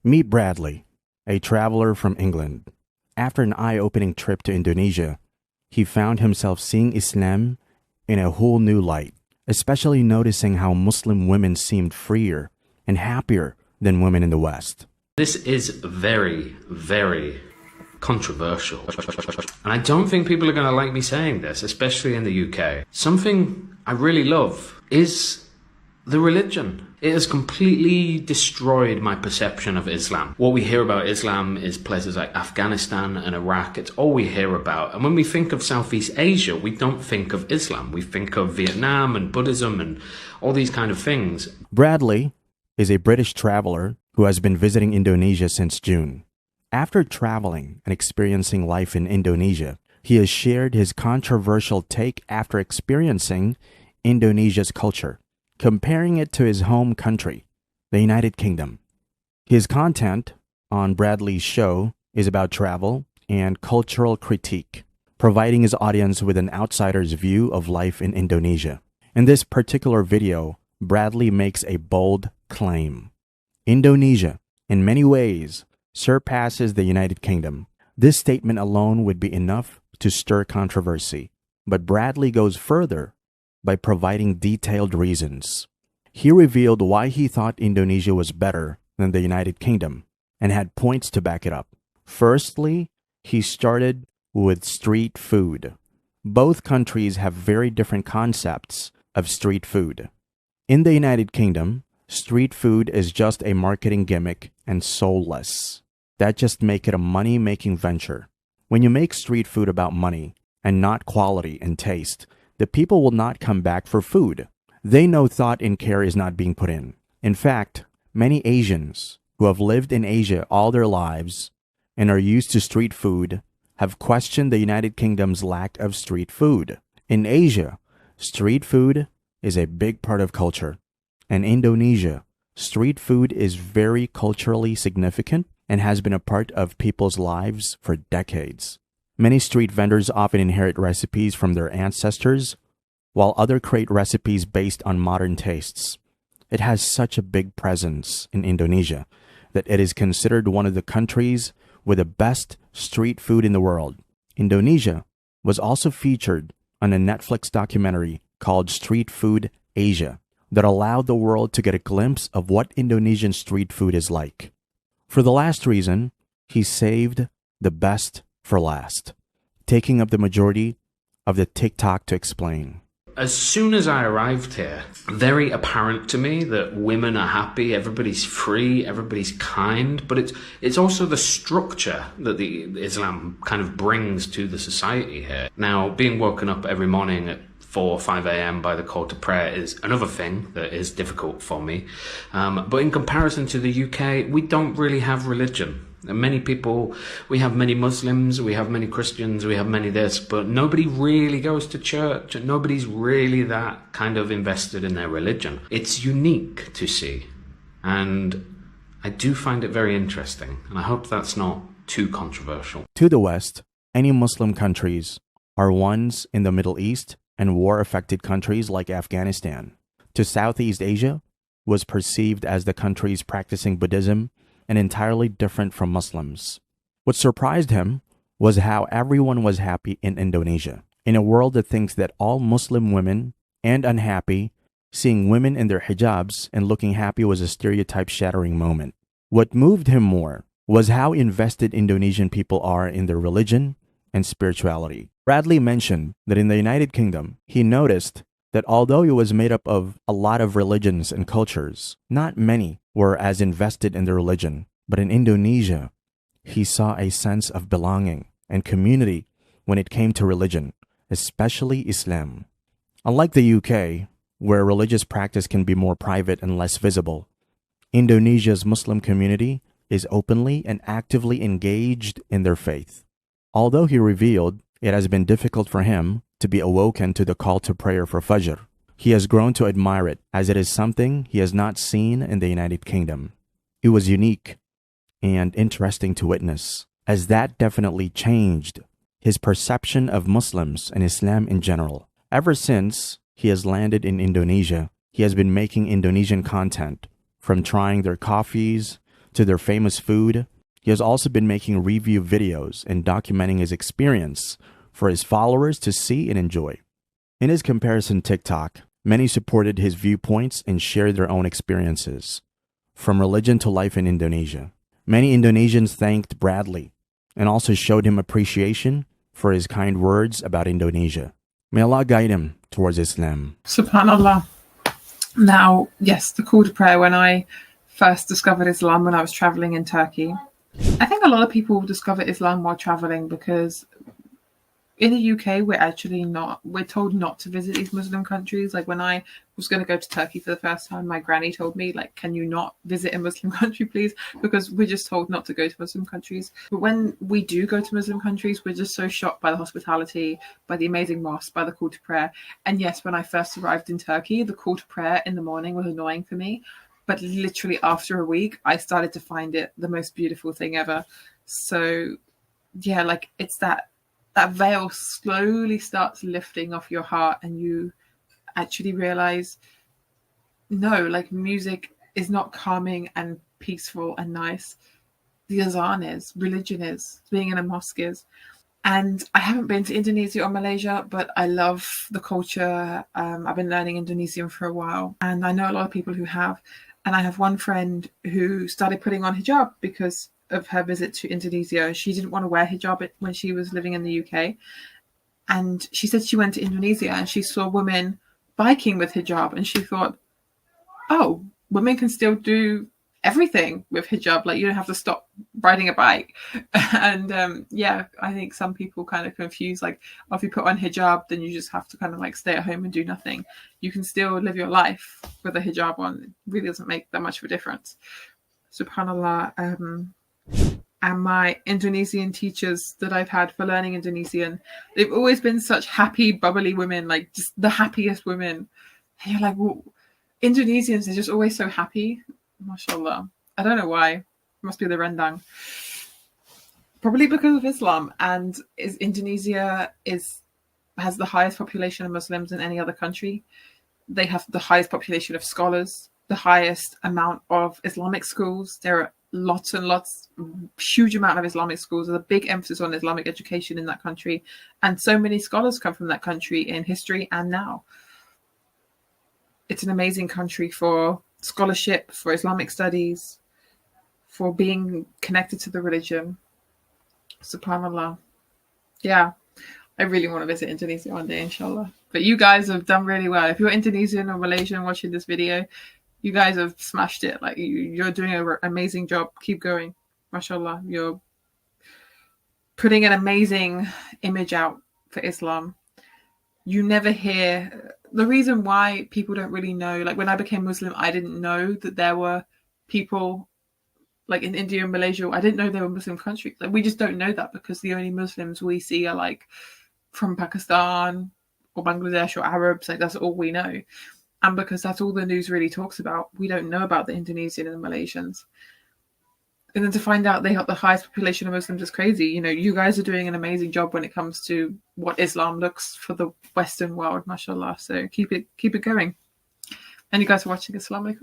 Meet Bradley, a traveler from England. After an eye-opening trip to Indonesia, he found himself seeing Islam in a whole new light, especially noticing how Muslim women seemed freer and happier than women in the West. This is very, very controversial. And I don't think people are going to like me saying this, especially in the UK. Something I really love is the religion. It has completely destroyed my perception of Islam. What we hear about Islam is places like Afghanistan and Iraq. It's all we hear about. And when we think of Southeast Asia, we don't think of Islam. We think of Vietnam and Buddhism and all these kind of things. Bradley is a British traveler who has been visiting Indonesia since June. After traveling and experiencing life in Indonesia, he has shared his controversial take after experiencing Indonesia's culture, comparing it to his home country, the United Kingdom. His content on Bradley's show is about travel and cultural critique, providing his audience with an outsider's view of life in Indonesia. In this particular video, Bradley makes a bold claim. Indonesia, in many ways, surpasses the United Kingdom. This statement alone would be enough to stir controversy, but Bradley goes further by providing detailed reasons. He revealed why he thought Indonesia was better than the United Kingdom and had points to back it up. Firstly, he started with street food. Both countries have very different concepts of street food. In the United Kingdom, street food is just a marketing gimmick and soulless. That just make it a money-making venture. When you make street food about money and not quality and taste, the people will not come back for food. They know thought and care is not being put in. In fact, many Asians who have lived in Asia all their lives and are used to street food have questioned the United Kingdom's lack of street food. In Asia, street food is a big part of culture. In Indonesia, street food is very culturally significant and has been a part of people's lives for decades. Many street vendors often inherit recipes from their ancestors, while others create recipes based on modern tastes. It has such a big presence in Indonesia that it is considered one of the countries with the best street food in the world. Indonesia was also featured on a Netflix documentary called Street Food Asia that allowed the world to get a glimpse of what Indonesian street food is like. For the last reason, he saved the best for last, taking up the majority of the TikTok to explain. As soon as I arrived here, very apparent to me that women are happy, everybody's free, everybody's kind, but it's also the structure that the Islam kind of brings to the society here. Now, being woken up every morning at 4 or 5 a.m. by the call to prayer is another thing that is difficult for me. But in comparison to the UK, we don't really have religion. And many people, we have many Muslims, we have many Christians, we have many this, but nobody really goes to church and nobody's really that kind of invested in their religion. It's unique to see. And I do find it very interesting. And I hope that's not too controversial. To the West, any Muslim countries are ones in the Middle East and war-affected countries like Afghanistan. To Southeast Asia was perceived as the countries practicing Buddhism and entirely different from Muslims. What surprised him was how everyone was happy in Indonesia. In a world that thinks that all Muslim women and unhappy, seeing women in their hijabs and looking happy was a stereotype-shattering moment. What moved him more was how invested Indonesian people are in their religion and spirituality. Bradley mentioned that in the United Kingdom, he noticed that although it was made up of a lot of religions and cultures, not many were as invested in their religion. But in Indonesia, he saw a sense of belonging and community when it came to religion, especially Islam. Unlike the UK, where religious practice can be more private and less visible, Indonesia's Muslim community is openly and actively engaged in their faith. Although he revealed it has been difficult for him to be awoken to the call to prayer for Fajr, he has grown to admire it as it is something he has not seen in the United Kingdom. It was unique and interesting to witness, as that definitely changed his perception of Muslims and Islam in general. Ever since he has landed in Indonesia, he has been making Indonesian content, from trying their coffees to their famous food, he has also been making review videos and documenting his experience for his followers to see and enjoy. In his comparison TikTok, many supported his viewpoints and shared their own experiences, from religion to life in Indonesia. Many Indonesians thanked Bradley and also showed him appreciation for his kind words about Indonesia. May Allah guide him towards Islam. Subhanallah. Now, yes, the call to prayer, when I first discovered Islam when I was traveling in Turkey. I think a lot of people discover Islam while traveling because in the UK, we're told not to visit these Muslim countries. Like when I was going to go to Turkey for the first time, my granny told me, like, can you not visit a Muslim country, please? Because we're just told not to go to Muslim countries. But when we do go to Muslim countries, we're just so shocked by the hospitality, by the amazing mosque, by the call to prayer. And yes, when I first arrived in Turkey, the call to prayer in the morning was annoying for me. But literally after a week, I started to find it the most beautiful thing ever. So yeah, like it's that veil slowly starts lifting off your heart and you actually realize, no, like music is not calming and peaceful and nice. The azan is, religion is, being in a mosque is. And I haven't been to Indonesia or Malaysia, but I love the culture. I've been learning Indonesian for a while and I know a lot of people who have. And I have one friend who started putting on hijab because of her visit to Indonesia. She didn't want to wear hijab when she was living in the UK. And she said she went to Indonesia and she saw women biking with hijab. And she thought, oh, women can still do everything with hijab. Like you don't have to stop riding a bike. And yeah, I think some people kind of confuse, like, oh, if you put on hijab, then you just have to kind of like stay at home and do nothing. You can still live your life with a hijab on. It really doesn't make that much of a difference. SubhanAllah. And my Indonesian teachers that I've had for learning Indonesian, they've always been such happy, bubbly women, like just the happiest women. And you're like, well, Indonesians are just always so happy. MashaAllah. I don't know why. It must be the rendang. Probably because of Islam. And Indonesia has the highest population of Muslims in any other country. They have the highest population of scholars, the highest amount of Islamic schools. There are lots and lots, huge amount of Islamic schools. There's a big emphasis on Islamic education in that country. And so many scholars come from that country in history and now. It's an amazing country for scholarship, for Islamic studies, for being connected to the religion. SubhanAllah. Yeah, I really want to visit Indonesia one day, inshallah. But you guys have done really well. If you're Indonesian or Malaysian watching this video, you guys have smashed it. Like you're doing an amazing job. Keep going. MashaAllah. You're putting an amazing image out for Islam. You never hear the reason why people don't really know. Like when I became Muslim, I didn't know that there were people like in India and Malaysia. I didn't know they were Muslim countries. Like we just don't know that because the only Muslims we see are like from Pakistan or Bangladesh or Arabs. Like that's all we know. And because that's all the news really talks about, we don't know about the Indonesian and the Malaysians. And then to find out they have the highest population of Muslims is crazy. You know, you guys are doing an amazing job when it comes to what Islam looks for the Western world, mashallah. So keep it going. And you guys are watching. Assalamu alaikum.